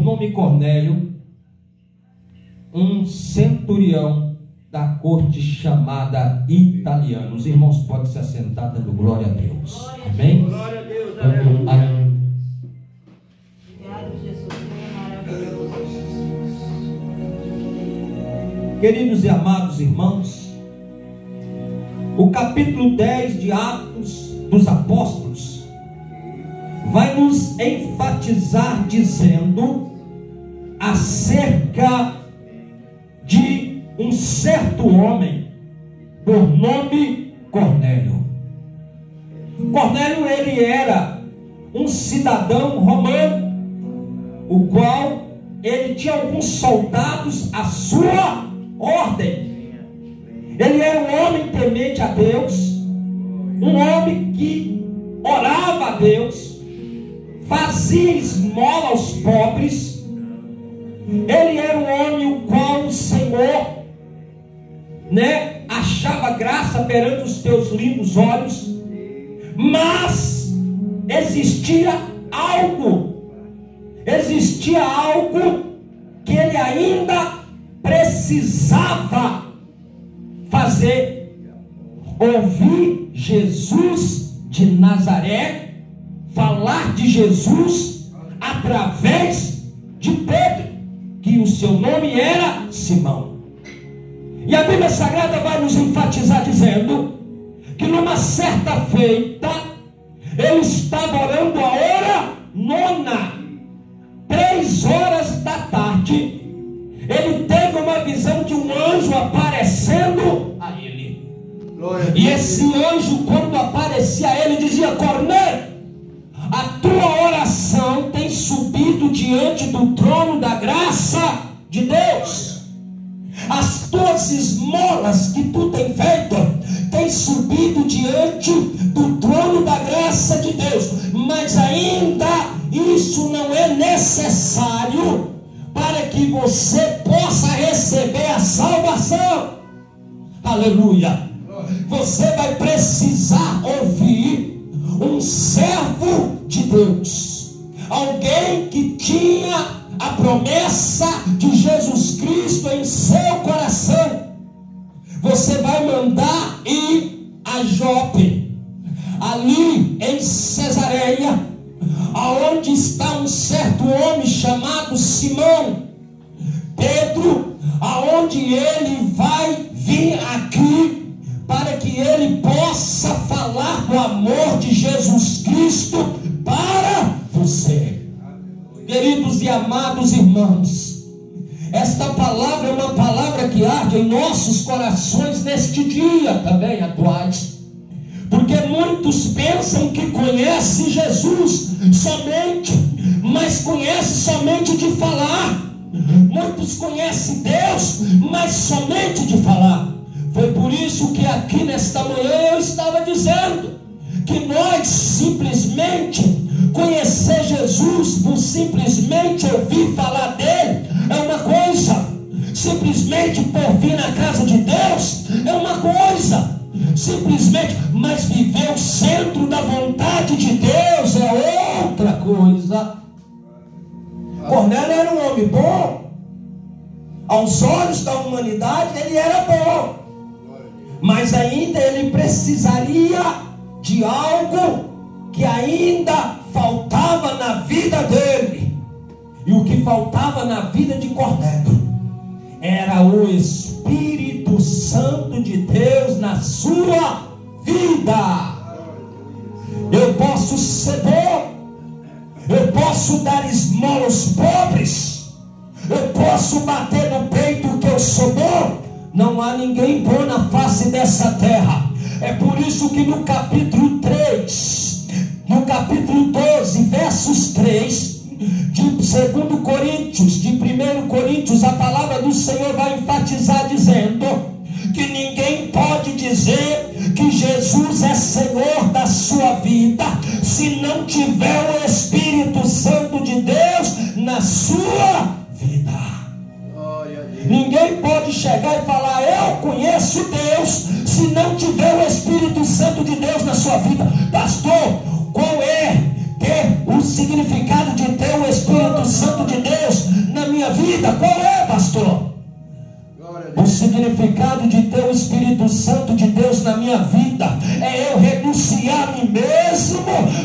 nome Cornélio, um centurião da corte chamada italiana. Os irmãos podem se assentar dando glória a Deus. Amém? Glória a Deus, aleluia. Obrigado, Jesus. Maravilhoso. Queridos e amados irmãos, o capítulo 10 de Atos dos Apóstolos vai nos enfatizar dizendo acerca de um certo homem por nome Cornélio. Cornélio, ele era um cidadão romano, o qual ele tinha alguns soldados à sua ordem. Ele era um homem temente a Deus, um homem que orava a Deus, fazia esmola aos pobres. Ele era um homem o qual o Senhor, achava graça perante os teus lindos olhos. Mas existia algo que ele ainda precisava fazer: ouvir Jesus de Nazaré, falar de Jesus através de Pedro, que o seu nome era Simão. E a Bíblia Sagrada vai nos enfatizar dizendo que numa certa feita ele estava orando a hora nona, 3 horas da tarde. Ele teve uma visão de um anjo aparecendo a ele. E esse anjo, quando aparecia a ele, dizia: Cornélio, a tua oração tem subido diante do trono da graça de Deus. As tuas esmolas que tu tem feito tem subido diante do trono da graça de Deus. Mas ainda isso não é necessário para que você possa receber a salvação. Aleluia. Você vai precisar ouvir um servo de Deus, alguém que tinha a promessa de Jesus Cristo em seu coração. Você vai mandar ir a Jope, ali em Cesareia, aonde está um certo homem chamado Simão Pedro, aonde ele vai vir aqui para que ele possa falar do amor de Jesus Cristo para você. Queridos e amados irmãos, esta palavra é uma palavra que arde em nossos corações neste dia também atuais, porque muitos pensam que conhecem Jesus somente, mas conhecem somente de falar. Muitos conhecem Deus, mas somente de falar. Foi por isso que aqui nesta manhã eu estava dizendo que nós simplesmente conhecer Jesus, por simplesmente ouvir falar dele, é uma coisa. Simplesmente por vir na casa de Deus é uma coisa. Simplesmente, mas viver o centro da vontade de Deus é outra coisa. Cornélio era um homem bom. Aos olhos da humanidade ele era bom, mas ainda ele precisaria de algo que ainda faltava na vida dele. E o que faltava na vida de Cornélio era o Espírito Santo de Deus na sua vida. Eu posso ser bom, eu posso dar esmola aos pobres, eu posso bater no peito que eu sou bom. Não há ninguém bom na face dessa terra. É por isso que no capítulo 3, no capítulo 12, versos 3 de 2 Coríntios, de 1 Coríntios, a palavra do Senhor vai enfatizar dizendo que ninguém pode dizer que Jesus é Senhor da sua vida se não tiver o Espírito Santo de Deus na sua vida. Ninguém pode chegar e falar: eu conheço Deus, se não tiver o Espírito Santo de Deus na sua vida. Pastor, qual é ter o significado de ter o Espírito Santo de Deus? vida. Qual é, pastor? O significado de ter o Espírito Santo de Deus na minha vida é eu renunciar a mim mesmo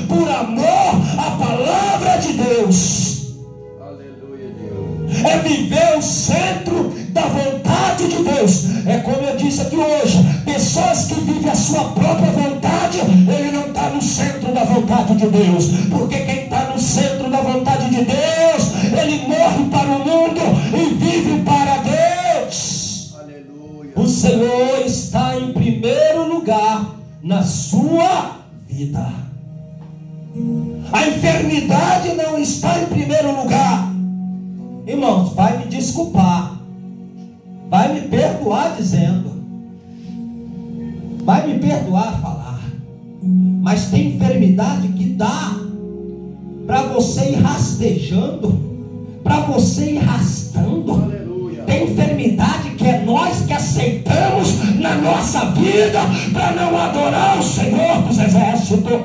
por amor à palavra de Deus. Aleluia, Deus. É viver o centro da vontade de Deus. É como eu disse aqui hoje, pessoas que vivem a sua própria vontade, ele não está no centro da vontade de Deus, porque quem está no centro da vontade de Deus, ele morre para o mundo e vive para Deus. Aleluia. O Senhor está em primeiro lugar na sua vida. A enfermidade não está em primeiro lugar. Irmãos, vai me desculpar, vai me perdoar dizendo, vai me perdoar falar, mas tem enfermidade que dá para você ir rastejando, para você ir arrastando. Aleluia. Tem enfermidade que é nós que aceitamos na nossa vida para não adorar o Senhor dos Exércitos.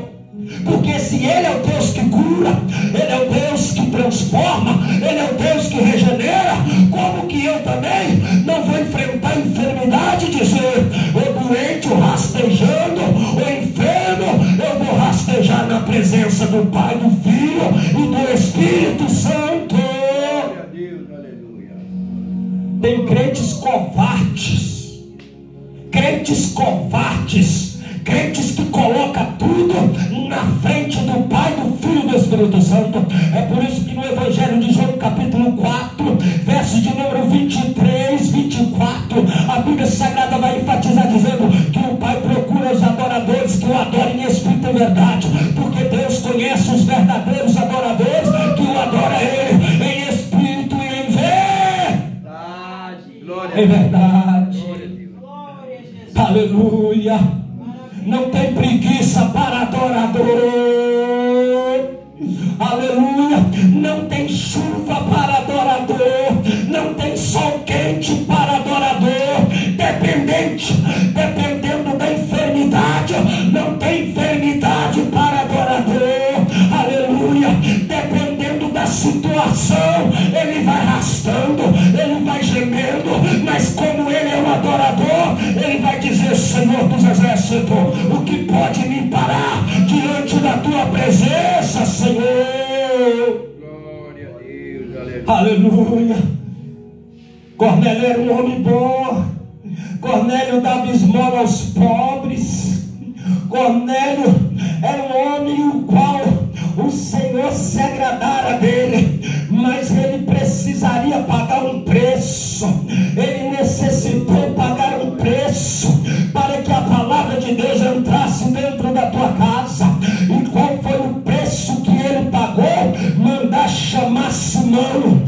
Porque se Ele é o Deus que cura, Ele é o Deus que transforma, Ele é o Deus que regenera, como que eu também não vou enfrentar a enfermidade e dizer, o doente, o rastejando, o enfermo, eu vou rastejar na presença do Pai, do Filho e do Espírito Santo. Glória a Deus, aleluia. Tem crentes covardes, crentes que colocam tudo na frente do Pai, do Filho e do Espírito Santo. É por isso que no Evangelho de João, capítulo 4, verso de número 23, 24, a Bíblia Sagrada vai enfatizar dizendo que o Pai procura os adoradores que o adorem em espírito e verdade, porque Deus conhece os verdadeiros adoradores que o adoram Ele em espírito e em Verdade. Glória a em Deus. verdade. Glória a Deus. Glória a Jesus. Aleluia. Não tem preguiça para adorador. Aleluia. Não tem chuva para adorador. Não tem sol quente para adorador. Dependendo da enfermidade, não tem enfermidade para adorador. Aleluia. Dependendo da situação, ele vai arrastando, ele vai gemendo, mas como ele é um adorador, ele vai dizer, Senhor dos Exércitos, o que pode me parar diante da tua presença, Senhor? Glória a Deus, aleluia. Aleluia. Cornélio era um homem bom. Cornélio dava esmola aos pobres. Cornélio era um homem o qual o Senhor se agradara dele, mas ele precisaria pagar um preço. Ele necessitou pagar um preço para que a palavra de Deus entrasse dentro da tua casa. E qual foi o preço que ele pagou? Mandar chamar Simão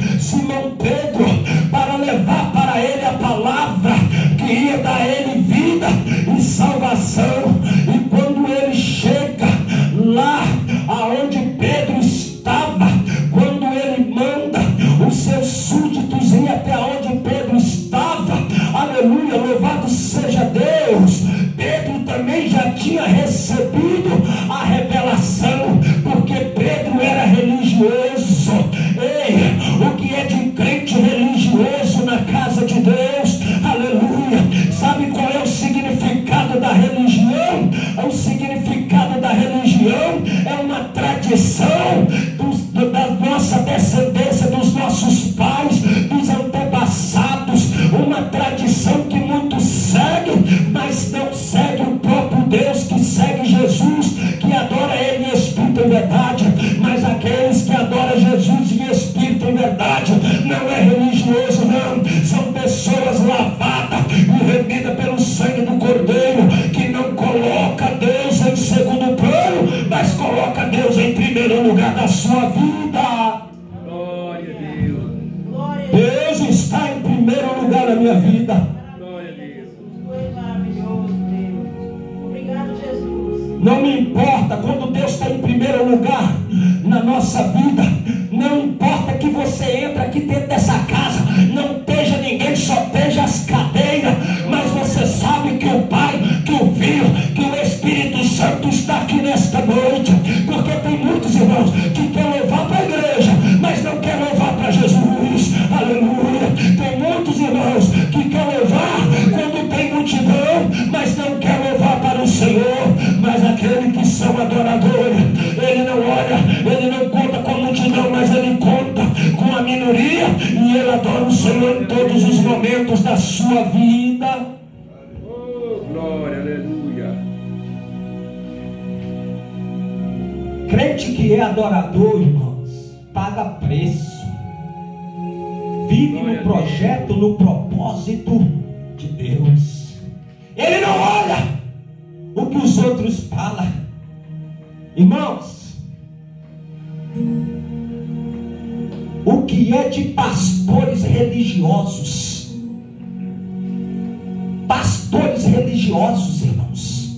Pedro, para levar para ele a palavra que ia dar a ele vida e salvação. E quando ele chega lá aonde Pedro estava, quando ele manda os seus súditos ir até onde Pedro estava, aleluia, louvado seja Deus, Pedro também já tinha recebido a revelação, porque Pedro era religioso. Ei, o que é de crente religioso na casa de Deus? Aleluia. Sabe qual é o significado da religião? O significado da religião é uma tradição da nossa descendência, dos nossos pais, dos antepassados, uma tradição que muitos seguem, mas não segue o próprio Deus, que segue Jesus, que adora Ele em espírito e verdade. Mas aqueles que adoram Jesus em espírito e verdade não é religioso, não, são pessoas lavadas e remidas pelo sangue do Cordeiro, que não coloca Deus em segundo plano, mas coloca Deus em primeiro lugar da sua vida. Glória a Deus. Glória a Deus. Deus está em primeiro lugar na minha vida. Glória a Deus. Foi maravilhoso, Deus. Obrigado, Jesus. Não me importa quando Deus está em primeiro lugar na nossa vida. Não importa que você entra aqui dentro dessa casa, não esteja ninguém, só esteja as cadeiras, mas você sabe que o Pai, que o Filho, que o Espírito Santo está aqui nesta noite. Porque tem muitos irmãos que querem levar para a igreja, mas não querem levar para Jesus. Aleluia. minoria e ele adora o Senhor em todos os momentos da sua vida. Oh, glória, aleluia. Crente que é adorador, irmãos, paga preço. Vive no projeto, no propósito de Deus. Ele não olha o que os outros falam. Irmãos, o que é de pastores religiosos? Pastores religiosos, irmãos,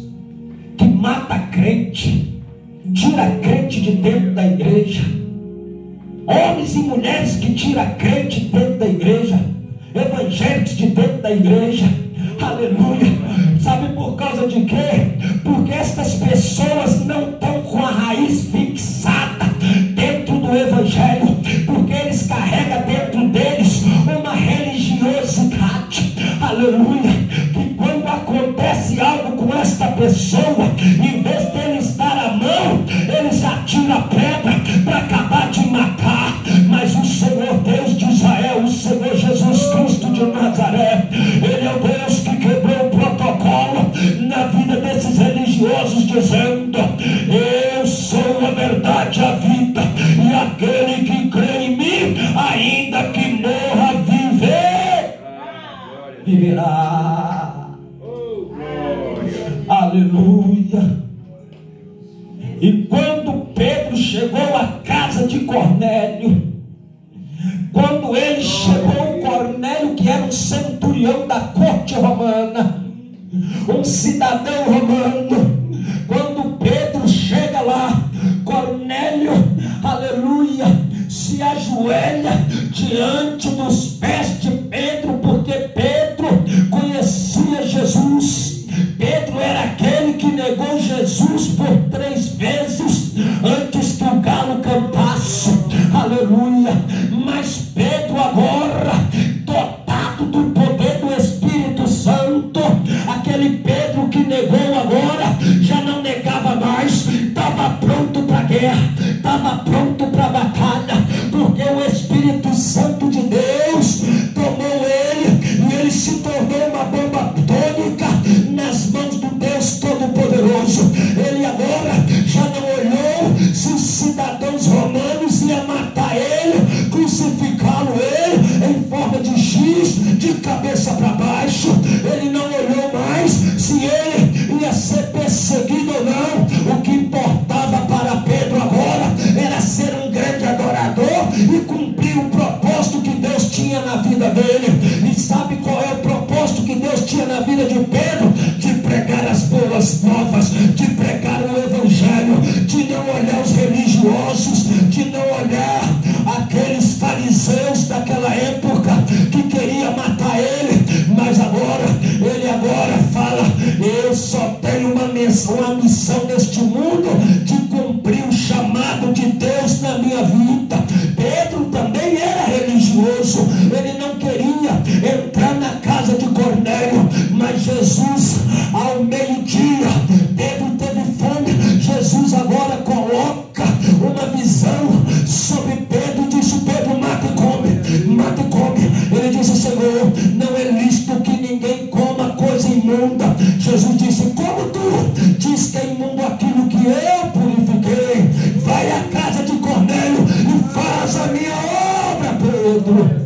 que mata crente, tira crente de dentro da igreja. Homens e mulheres que tiram crente dentro da igreja, evangélicos de dentro da igreja. Aleluia. Sabe por causa de quê? Porque estas pessoas não estão com a raiz fixada dentro do evangelho, porque eles carregam dentro deles uma religiosidade. Aleluia. Que quando acontece algo com esta pessoa, em vez deles dar a mão, eles atiram a pedra para acabar de matar. Mas o Senhor Deus de Israel, o Senhor Jesus Cristo de Nazaré, Ele é o Deus que quebrou o protocolo na vida desses religiosos, dizendo: eu sou a verdade, a vida, e aquele que crê em mim, ainda que morra, viverá. Oh, glória. Aleluia. E quando Pedro chegou à casa de Cornélio, quando ele chegou, Cornélio, que era um centurião da corte romana, um cidadão romano, quando Pedro chega lá, Cornélio, aleluia, se ajoelha diante dos pés de Pedro, porque Pedro conhecia Jesus. Pedro era aquele que negou Jesus por 3 vezes antes que o galo cantasse. Aleluia. Mas Pedro agora, dotado do poder do Espírito Santo, aquele Pedro que negou agora, já não negava mais, estava pronto para a guerra, estava pronto para a batalha, porque o Espírito Santo de Deus tomou ele, e ele se tornou uma bomba atômica nas mãos do Deus Todo-Poderoso. Ele agora já não olhou se os cidadãos romanos iam matar ele, crucificá-lo ele em forma de X, de cabeça para baixo. Ele não olhou mais se ele ia ser perseguido ou não. O que importava para Pedro agora era ser um grande adorador e cumprir o propósito que Deus tinha na vida dele. E sabe qual é o propósito que Deus tinha na vida de Pedro? De pregar as boas novas, de pregar o evangelho, de não olhar os religiosos, de não olhar aqueles fariseus daquela época que queria matar ele. Mas agora, ele agora fala: eu só tenho uma missão neste mundo, de cumprir o chamado de Deus na minha vida. Pedro também era religioso, ele não queria entrar na casa de Cornélio, mas Jesus, ao meio-dia, Pedro teve fome. Jesus agora coloca uma visão sobre Pedro e disse: Pedro, mata e come, mata e come. Ele disse: Senhor, não é lícito que ninguém coma coisa imunda. Jesus disse: como tu diz que é imundo aquilo que eu purifiquei, vai à casa de Cornélio e faz a minha obra, Pedro.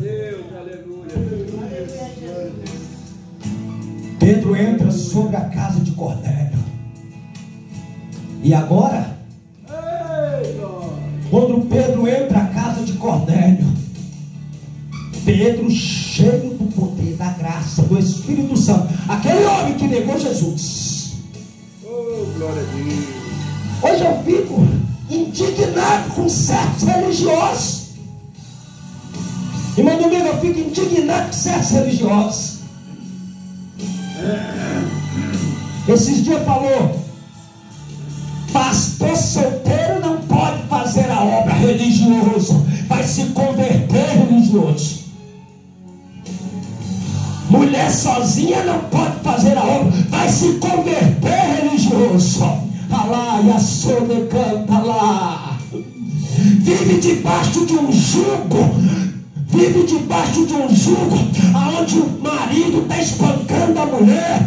Pedro entra sobre a casa de Cornélio. E agora, quando Pedro entra à casa de Cornélio, Pedro, cheio do poder, da graça, do Espírito Santo, aquele homem que negou Jesus. Oh, glória a Deus. Hoje eu fico indignado com certos religiosos. Irmão Domingo, eu fico indignado com certos religiosos. Esses dias falou: pastor solteiro não pode fazer a obra, religioso vai se converter, religioso. Mulher sozinha não pode fazer a obra, vai se converter, religioso. Alá, e a sole canta lá. Vive debaixo de um jugo vive debaixo de um jugo, aonde o marido está espancando a mulher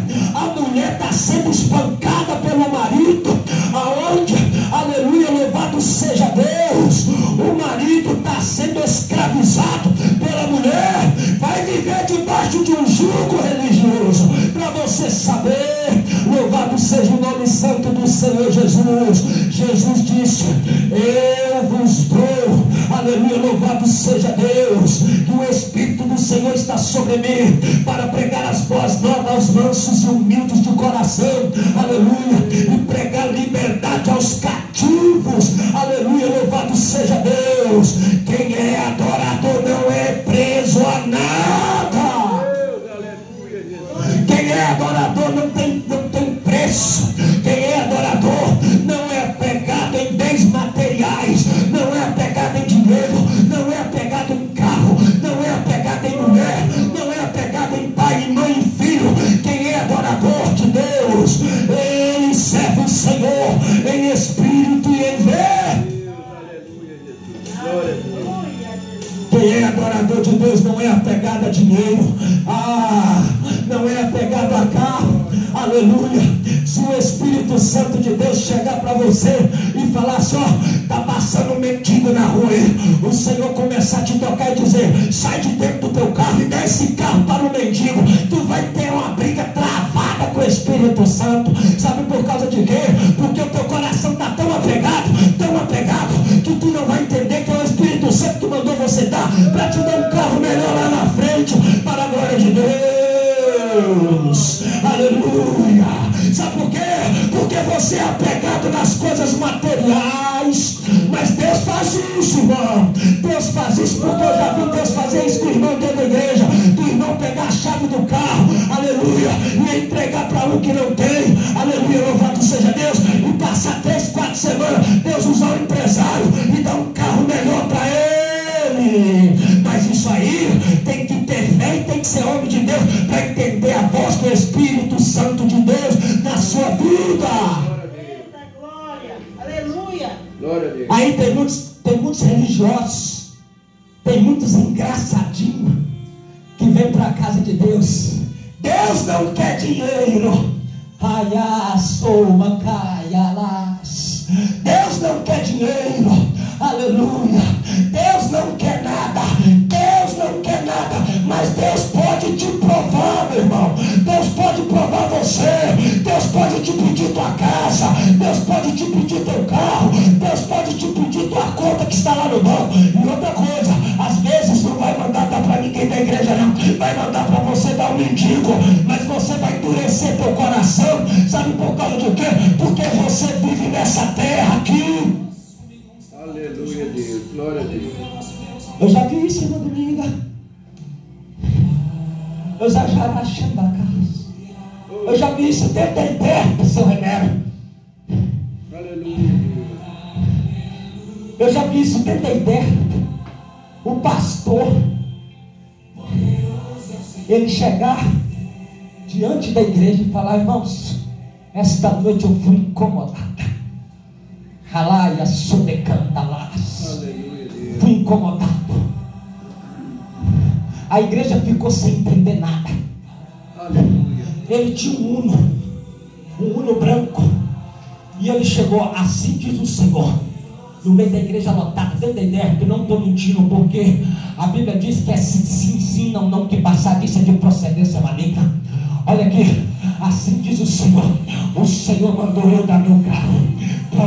está sendo espancada pelo marido, aonde, aleluia, louvado seja Deus, o marido está sendo escravizado pela mulher, vai viver debaixo de um jugo religioso, para você saber, louvado seja o nome santo do Senhor Jesus. Jesus disse: eu vos dou, aleluia, louvado seja Deus, que o Espírito do Senhor está sobre mim, para pregar as boas novas aos mansos e humildes de coração, aleluia, e pregar liberdade aos cativos, aleluia, louvado seja Deus. Quem é adorador não é preso a nada. Quem é adorador não tem preço. Quem é adorador não é apegado em bens materiais, não é apegado em dinheiro, não é apegado em carro, não é apegado em mulher, não é apegado em pai, mãe e filho. Quem é adorador de Deus, ele serve o Senhor em espírito e em verdade. Quem é adorador de Deus não é apegado a dinheiro, não é apegado a carro, aleluia. Se o Espírito Santo de Deus chegar para você e falar assim: ó, está passando um mendigo na rua, o Senhor começar a te tocar e dizer: sai de dentro do teu carro e dá esse carro para o mendigo, tu vai ter uma briga travada com o Espírito Santo. Sabe por causa de quê? Porque o teu coração está tão apegado, que tu não vai entender que é o Espírito Santo que mandou você dar, para te dar um carro melhor lá na frente, para a glória de Deus, aleluia. Sabe por quê? Porque você é apegado nas coisas materiais, mas Deus faz isso, irmão. Deus faz isso, porque eu já vi Deus fazer isso com o irmão dentro da igreja, do irmão pegar a chave do carro, aleluia, e entregar para um que não tem, aleluia, louvado seja Deus, e passar 3, 4 semanas, Deus usar um empresário e dar um carro melhor para ele. Mas isso aí tem que ter fé e tem que ser homem de Deus para entender a voz do Espírito Santo de Deus na sua vida. Glória, aleluia. Glória a Deus. Aí tem muitos religiosos, tem muitos engraçadinhos que vêm para a casa de Deus. Deus não quer dinheiro. Deus não quer dinheiro, aleluia. Deus não quer nada, mas Deus pode te provar, meu irmão. Deus pode provar você. Deus pode te pedir tua casa, Deus pode te pedir teu carro, Deus pode te pedir tua conta que está lá no banco. E outra coisa, às vezes não vai mandar dar para ninguém da igreja, não. Vai mandar para você dar um mendigo, mas você vai endurecer teu coração. Sabe por causa de quê? Porque você vive nessa terra aqui. Aleluia, Deus. Glória a Deus. Eu já vi isso, irmã Dominga. Eu já achando da casa. Eu já vi isso dentro da terra, seu Renério. Aleluia, Deus. Eu já vi isso dentro da terra. O pastor, ele chegar diante da igreja e falar: irmãos, esta noite eu fui incomodada. Ralaia sodecantalas. Aleluia, Deus. Fui incomodado. A igreja ficou sem entender nada. Aleluia. Ele tinha um uno branco, e ele chegou: assim diz o Senhor, no meio da igreja lotada, dentro da ideia, que não estou mentindo, porque a Bíblia diz que é sim, sim, sim, não, não, que passadista de procedência maligna. Olha aqui, assim diz o Senhor mandou eu dar meu carro,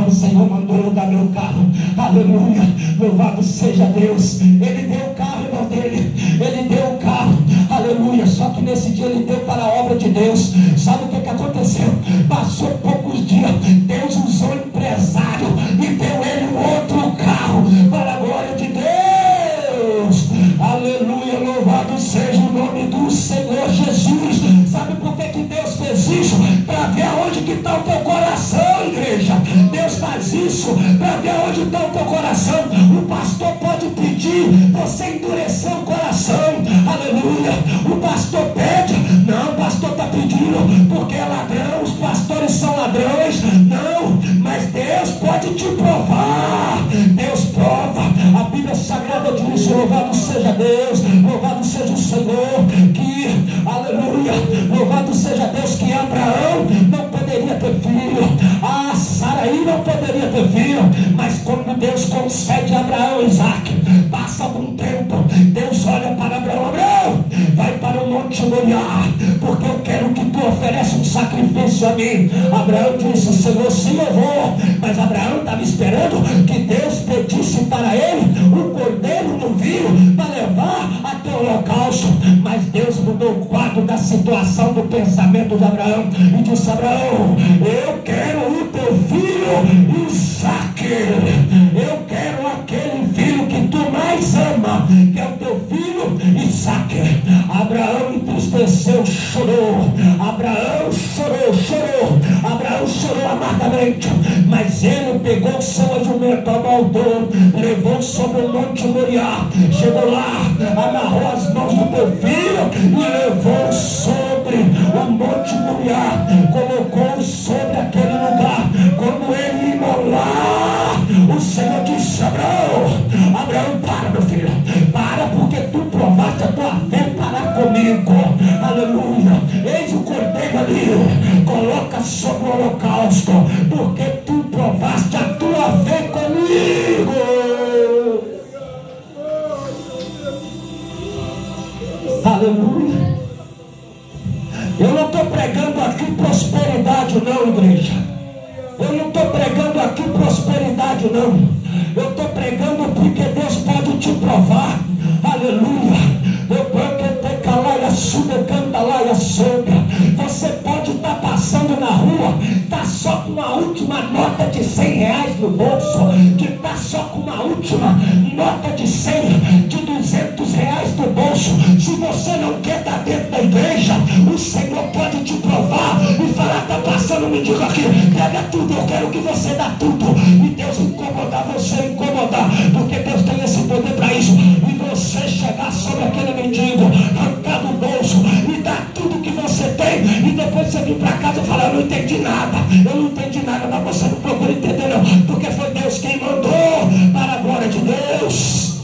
o Senhor mandou eu dar meu carro, aleluia, louvado seja Deus. Ele deu o carro, irmão dele, ele deu o carro, aleluia. Só que nesse dia ele deu para a obra de Deus. Sabe o que aconteceu? Passou poucos dias, Deus usou o empresário e deu ele um outro carro, para a glória de Deus, aleluia, louvado seja o nome do Senhor Jesus. Sabe por que Deus fez isso? Para ver aonde que está o teu coração, igreja. Deus faz isso para ver aonde está o teu coração. O pastor pode pedir, você endureceu o coração, aleluia. O pastor pede, não, o pastor está pedindo porque é ladrão, os pastores são ladrões, não, mas Deus pode te provar. Deus prova. A Bíblia Sagrada Senhor disse, louvado seja Deus, louvado seja o Senhor, que, aleluia, louvado seja Deus, que Abraão não poderia ter filho, a Saraí não poderia ter filho, mas quando Deus concede a Abraão Isaac, passa algum tempo, Deus olha para Abraão, Abraão, vai para o Monte Moriá, porque eu quero que tu ofereça um sacrifício a mim. Abraão disse, Senhor, sim, eu vou. Mas Abraão estava esperando que Deus pedisse para ele um cordeiro novilho para levar até o holocausto. Mas Deus mudou o quadro da situação, do pensamento de Abraão, e disse, Abraão, eu quero o teu filho Isaque, eu quero aquele filho que tu mais ama, que é o teu filho Isaque. Abraão entristeceu, chorou, Abraão chorou, Abraão chorou amargamente, mas ele pegou o seu jumento, amaltou, levou sobre o Monte Moriá, chegou lá, amarrou as mãos do teu filho e levou sobre o Monte Moriá, colocou sobre aquele lugar. Quando ele imolar, o Senhor disse, Abraão, para, meu filho, para, porque tu provaste a tua fé para comigo, aleluia, eis o cordeiro ali, coloca sobre o holocausto, porque tu provaste a tua fé comigo. Aleluia. Eu não estou pregando aqui prosperidade não, igreja. Eu não estou pregando aqui prosperidade não. Eu estou pregando porque Deus pode te provar. Aleluia. Você pode estar passando na rua, está só com uma última nota de R$100 no bolso, que está só com uma última nota de 100, de R$200 no bolso. Se você não quer estar dentro da igreja, o Senhor pode te provar e falar, está passando, me diga aqui, pega tudo, eu quero que você dá tudo. E Deus incomodar você, incomodar, porque Deus tem esse poder para isso. E você chegar sobre aquele mendigo, arrancar do bolso e dar tudo que você tem, e depois você vir para casa e falar, eu não entendi nada, mas você não procura entender não, porque foi Deus quem mandou, para a glória de Deus.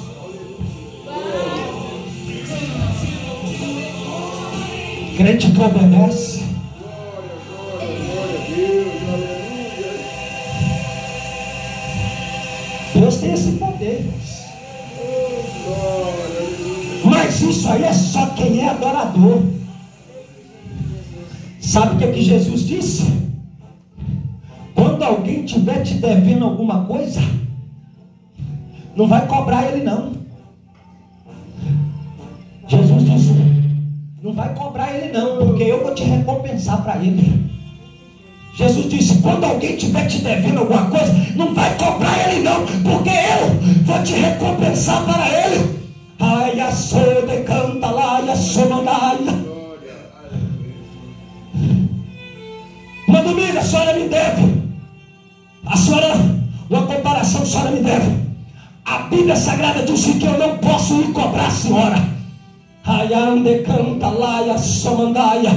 Crente que obedece, Deus tem esse poder. Mas isso aí é só quem é adorador. Sabe o que Jesus disse? Quando alguém estiver te devendo alguma coisa, não vai cobrar ele não. Jesus disse, não vai cobrar ele não, porque eu vou te recompensar para ele. Jesus disse, quando alguém estiver te devendo alguma coisa, não vai cobrar ele não, porque eu vou te recompensar para ele. Ai, a soda canta lá, e a somandaia. Uma domingo a senhora me deve. A senhora, uma comparação, a senhora me deve. A Bíblia Sagrada diz que eu não posso ir cobrar a senhora. Ai, ande canta lá, e a somandaia.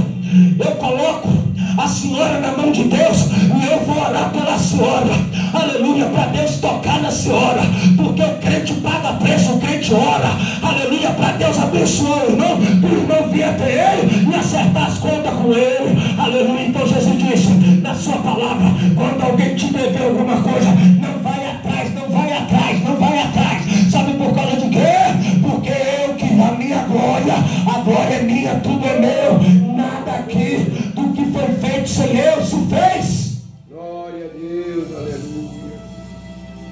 Eu coloco a senhora na mão de Deus e eu vou orar pela senhora, aleluia, para Deus tocar na senhora, porque o crente paga preço, o crente ora, aleluia, para Deus abençoar o irmão, para o irmão vir até ele e acertar as contas com ele, aleluia. Então Jesus disse na sua palavra, quando alguém te dever alguma coisa, não vai atrás, não vai atrás, não vai atrás. Sabe por causa de quê? Porque eu que a minha glória, a glória é minha, tudo é meu, nada aqui do que foi feito sem eu se fez. Glória a Deus, aleluia.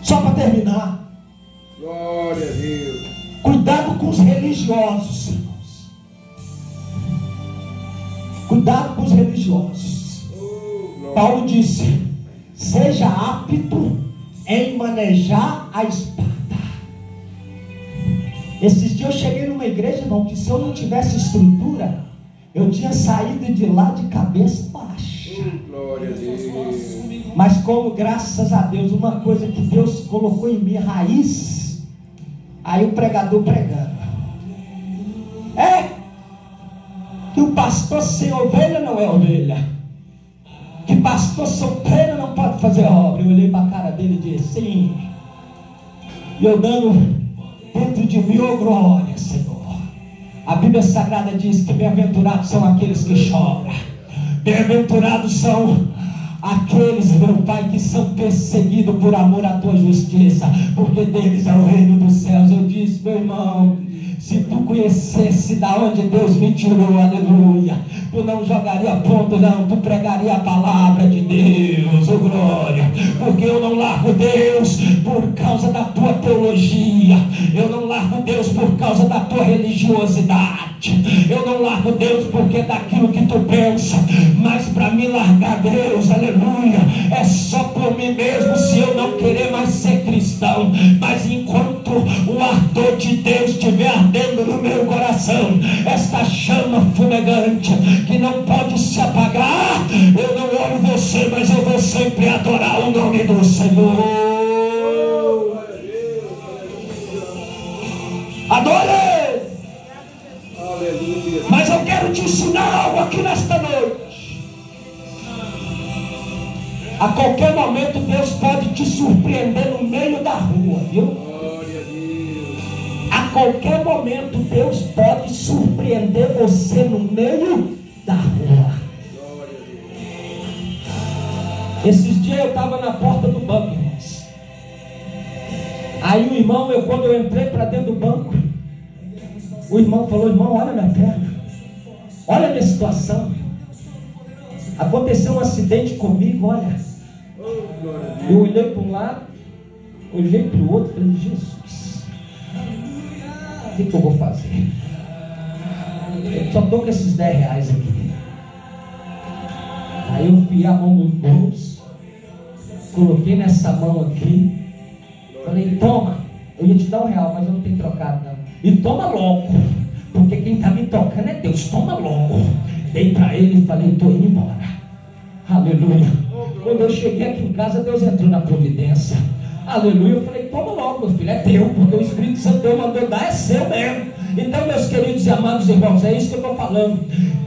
Só para terminar, Glória a Deus. cuidado com os religiosos, irmãos. Cuidado com os religiosos. Paulo disse, seja apto em manejar a espada. Esses dias eu cheguei numa igreja, irmão, que se eu não tivesse estrutura, eu tinha saído de lá de cabeça baixa. Glória a Deus. Mas como, graças a Deus, uma coisa que Deus colocou em mim, raiz, aí o pregador pregando. Que o pastor sem ovelha não é ovelha. Que pastor solteiro não pode fazer obra. Eu olhei para a cara dele e disse, sim. E eu dando dentro de mim, oh glória, Senhor. A Bíblia Sagrada diz que bem-aventurados são aqueles que choram. Bem-aventurados são aqueles, meu Pai, que são perseguidos por amor à tua justiça, porque deles é o reino dos céus. Eu disse, meu irmão, se tu conhecesse da onde Deus me tirou, aleluia, tu não jogaria ponto, não, tu pregaria a palavra de Deus, oh glória, porque eu não largo Deus por causa da tua teologia, eu não largo Deus por causa da tua religiosidade, eu não largo Deus porque é daquilo que tu pensa, mas para me largar Deus, aleluia, é só por mim mesmo, se eu não querer mais ser cristão, mas enquanto o ardor de Deus estiver ardendo no meu coração, esta chama fumegante que não pode se apagar, eu não olho você, mas eu vou sempre adorar o nome do Senhor. Adore! Mas eu quero te ensinar algo aqui nesta noite. A qualquer momento Deus pode te surpreender no meio da rua, viu? A qualquer momento Deus pode surpreender você no meio da rua. Esses dias eu estava na porta do banco, irmãos. Aí o irmão, quando eu entrei para dentro do banco, o irmão falou, irmão, olha minha perna, olha a minha situação. Aconteceu um acidente comigo, olha. Eu olhei para um lado, olhei para o outro, falei, Jesus, o que eu vou fazer? Eu só estou com esses 10 reais aqui. Aí eu enfiei a mão no bolso, coloquei nessa mão aqui, falei, toma, eu ia te dar R$1, mas eu não tenho trocado não. E toma logo, porque quem está me tocando é Deus, toma logo. Dei para ele e falei, estou indo embora. Aleluia. Quando eu cheguei aqui em casa, Deus entrou na providência. Aleluia. Eu falei, toma logo, meu filho, é teu, porque o Espírito Santo Deus mandou dar, é seu mesmo. Então, meus queridos e amados irmãos, é isso que eu estou falando.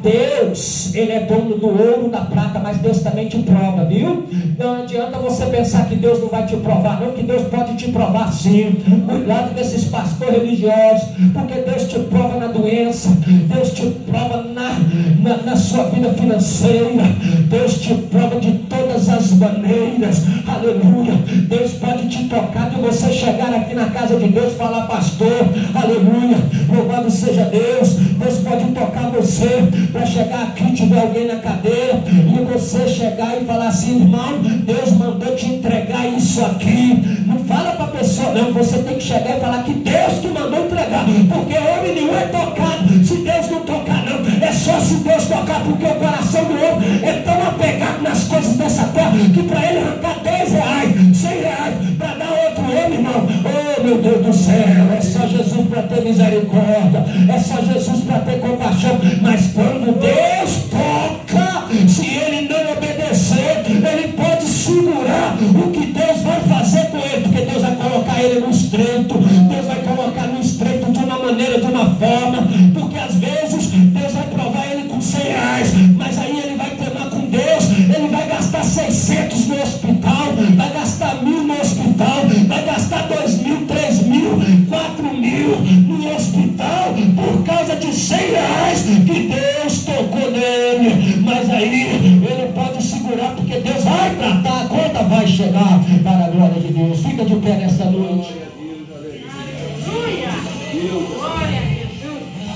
Deus, Ele é dono do ouro, da prata, mas Deus também te prova, viu? Não adianta você pensar que Deus não vai te provar, não, que Deus pode te provar sim. Cuidado desses pastores religiosos, porque Deus te prova na doença, Deus te prova na sua vida financeira, Deus te prova de todas as maneiras, aleluia. Deus pode te tocar de você chegar aqui na casa de Deus e falar, pastor, aleluia, louvado seja Deus. Deus pode tocar você para chegar aqui, tiver alguém na cadeira e você chegar e falar assim, irmão, Deus mandou te entregar isso aqui. Não fala para a pessoa não, você tem que chegar e falar que Deus que mandou entregar, porque homem nenhum é tocado se Deus não tocar não, é só se Deus tocar, porque o coração do homem é tão apegado nas coisas dessa terra, que para ele arrancar 10 reais, 100 reais para dar outro homem, irmão, oh meu Deus do céu, é só Jesus para ter misericórdia, é só Jesus para ter compaixão. Mas quando Deus toca, se ele não obedecer, ele pode segurar o que Deus vai fazer com ele, porque Deus vai colocar ele no estreito, Deus vai colocar no estreito de uma maneira, de uma forma, porque às vezes Deus vai provar ele com 100 reais, mas aí ele vai treinar com Deus, ele vai gastar 600 no hospital, vai gastar 1.000 no hospital, vai gastar 2.000, 3.000, 4.000 no hospital, por causa de 100 reais que Deus tocou nele, mas aí ele pode segurar, porque Deus vai tratar, a conta vai chegar, para a glória de Deus. Fica de pé nessa noite.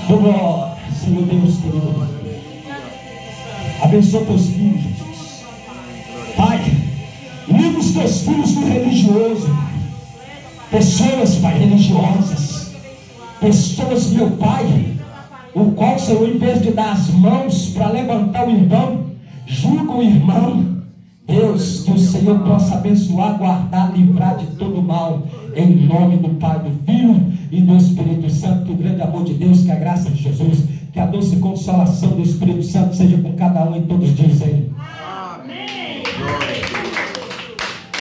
Glória, Senhor Deus querido, abençoa teus filhos, Jesus. Pai, livra os teus filhos do religioso, pessoas, Pai, religiosas, pessoas, meu Pai, o qual, Senhor, em vez de dar as mãos para levantar o irmão, julga o irmão. Deus, que o Senhor possa abençoar, guardar, livrar de todo mal, em nome do Pai, do Filho e do Espírito Santo. Que o grande amor de Deus, que a graça de Jesus, que a doce consolação do Espírito Santo seja com cada um e todos dizem amém.